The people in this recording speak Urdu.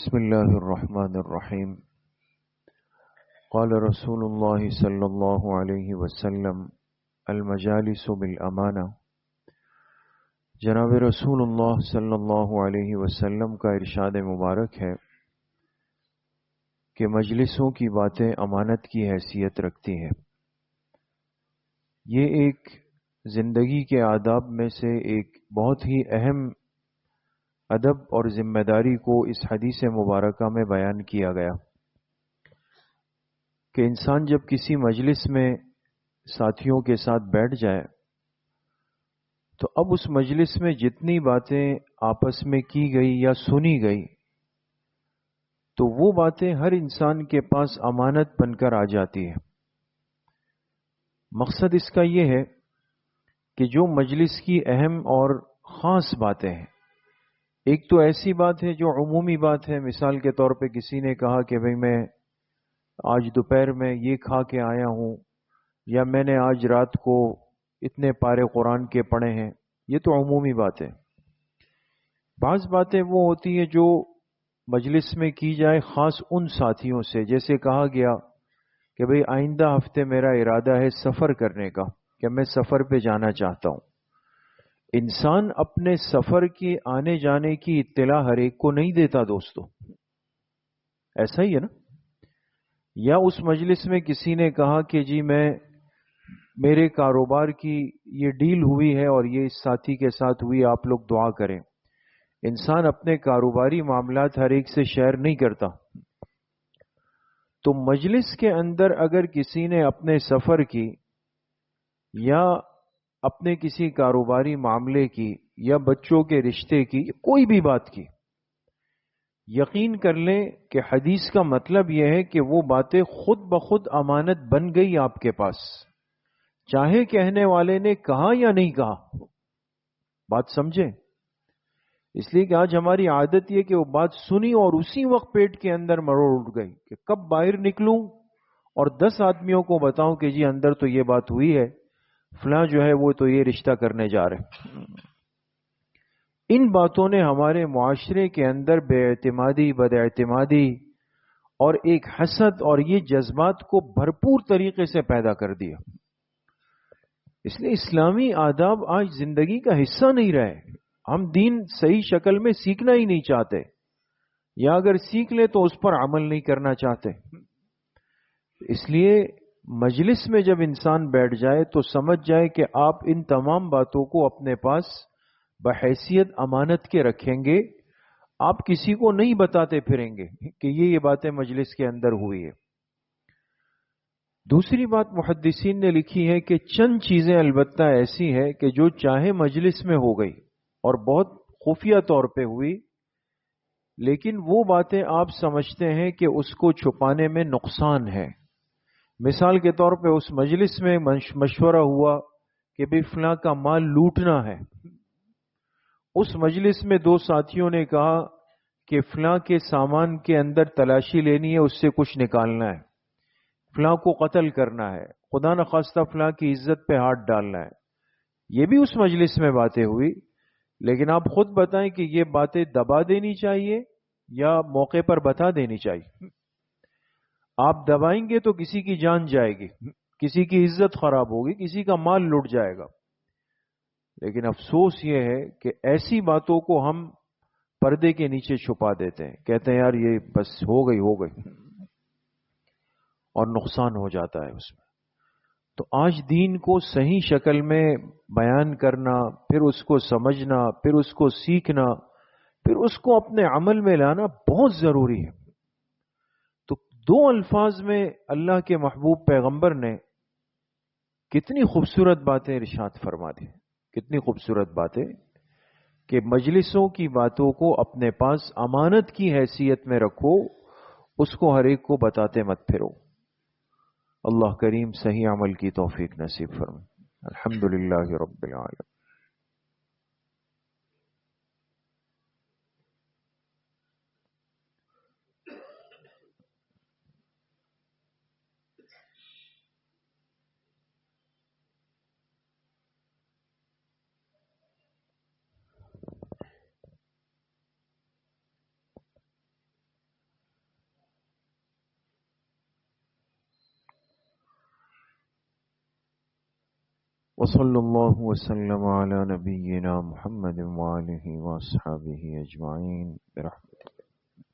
بسم الله الرحمن الرحيم. قال رسول الله صلى الله عليه وسلم المجالس بالامانہ. جناب رسول اللہ صلی اللہ علیہ وسلم کا ارشاد مبارک ہے کہ مجلسوں کی باتیں امانت کی حیثیت رکھتی ہیں. یہ ایک زندگی کے آداب میں سے ایک بہت ہی اہم ادب اور ذمہ داری کو اس حدیث مبارکہ میں بیان کیا گیا کہ انسان جب کسی مجلس میں ساتھیوں کے ساتھ بیٹھ جائے تو اب اس مجلس میں جتنی باتیں آپس میں کی گئی یا سنی گئی تو وہ باتیں ہر انسان کے پاس امانت بن کر آ جاتی ہے. مقصد اس کا یہ ہے کہ جو مجلس کی اہم اور خاص باتیں ہیں، ایک تو ایسی بات ہے جو عمومی بات ہے. مثال کے طور پہ کسی نے کہا کہ بھئی میں آج دوپہر میں یہ کھا کے آیا ہوں، یا میں نے آج رات کو اتنے پارے قرآن کے پڑھے ہیں. یہ تو عمومی بات ہے. بعض باتیں وہ ہوتی ہیں جو مجلس میں کی جائے خاص ان ساتھیوں سے، جیسے کہا گیا کہ بھئی آئندہ ہفتے میرا ارادہ ہے سفر کرنے کا، کہ میں سفر پہ جانا چاہتا ہوں. انسان اپنے سفر کے آنے جانے کی اطلاع ہر ایک کو نہیں دیتا دوستو، ایسا ہی ہے نا. یا اس مجلس میں کسی نے کہا کہ جی میرے کاروبار کی یہ ڈیل ہوئی ہے اور یہ اس ساتھی کے ساتھ ہوئی، آپ لوگ دعا کریں. انسان اپنے کاروباری معاملات ہر ایک سے شیئر نہیں کرتا. تو مجلس کے اندر اگر کسی نے اپنے سفر کی یا اپنے کسی کاروباری معاملے کی یا بچوں کے رشتے کی، کوئی بھی بات کی، یقین کر لیں کہ حدیث کا مطلب یہ ہے کہ وہ باتیں خود بخود امانت بن گئی آپ کے پاس، چاہے کہنے والے نے کہا یا نہیں کہا. بات سمجھیں. اس لیے کہ آج ہماری عادت یہ کہ وہ بات سنی اور اسی وقت پیٹ کے اندر مروڑ اٹھ گئی کہ کب باہر نکلوں اور 10 آدمیوں کو بتاؤں کہ جی اندر تو یہ بات ہوئی ہے، فلاں جو ہے وہ تو یہ رشتہ کرنے جا رہے. ان باتوں نے ہمارے معاشرے کے اندر بے اعتمادی، بد اعتمادی اور ایک حسد اور یہ جذبات کو بھرپور طریقے سے پیدا کر دیا. اس لیے اسلامی آداب آج زندگی کا حصہ نہیں رہے. ہم دین صحیح شکل میں سیکھنا ہی نہیں چاہتے، یا اگر سیکھ لے تو اس پر عمل نہیں کرنا چاہتے. اس لیے مجلس میں جب انسان بیٹھ جائے تو سمجھ جائے کہ آپ ان تمام باتوں کو اپنے پاس بحیثیت امانت کے رکھیں گے. آپ کسی کو نہیں بتاتے پھریں گے کہ یہ باتیں مجلس کے اندر ہوئی ہے. دوسری بات محدثین نے لکھی ہے کہ چند چیزیں البتہ ایسی ہے کہ جو چاہے مجلس میں ہو گئی اور بہت خفیہ طور پہ ہوئی، لیکن وہ باتیں آپ سمجھتے ہیں کہ اس کو چھپانے میں نقصان ہے. مثال کے طور پہ اس مجلس میں مشورہ ہوا کہ بھئی فلاں کا مال لوٹنا ہے. اس مجلس میں 2 ساتھیوں نے کہا کہ فلاں کے سامان کے اندر تلاشی لینی ہے، اس سے کچھ نکالنا ہے، فلاں کو قتل کرنا ہے، خدا نخواستہ فلاں کی عزت پہ ہاتھ ڈالنا ہے. یہ بھی اس مجلس میں باتیں ہوئی، لیکن آپ خود بتائیں کہ یہ باتیں دبا دینی چاہیے یا موقع پر بتا دینی چاہیے. آپ دبائیں گے تو کسی کی جان جائے گی، کسی کی عزت خراب ہوگی، کسی کا مال لوٹ جائے گا. لیکن افسوس یہ ہے کہ ایسی باتوں کو ہم پردے کے نیچے چھپا دیتے ہیں، کہتے ہیں یار یہ بس ہو گئی اور نقصان ہو جاتا ہے اس میں. تو آج دین کو صحیح شکل میں بیان کرنا، پھر اس کو سمجھنا، پھر اس کو سیکھنا، پھر اس کو اپنے عمل میں لانا بہت ضروری ہے. تو 2 الفاظ میں اللہ کے محبوب پیغمبر نے کتنی خوبصورت باتیں ارشاد فرما دی، کتنی خوبصورت باتیں کہ مجلسوں کی باتوں کو اپنے پاس امانت کی حیثیت میں رکھو، اس کو ہر ایک کو بتاتے مت پھرو. اللہ کریم صحیح عمل کی توفیق نصیب فرمائے. الحمدللہ رب العالمین. وصلی اللہ وسلم علی نبینا محمد وآلہ واصحابہ اجمعین برحمتہ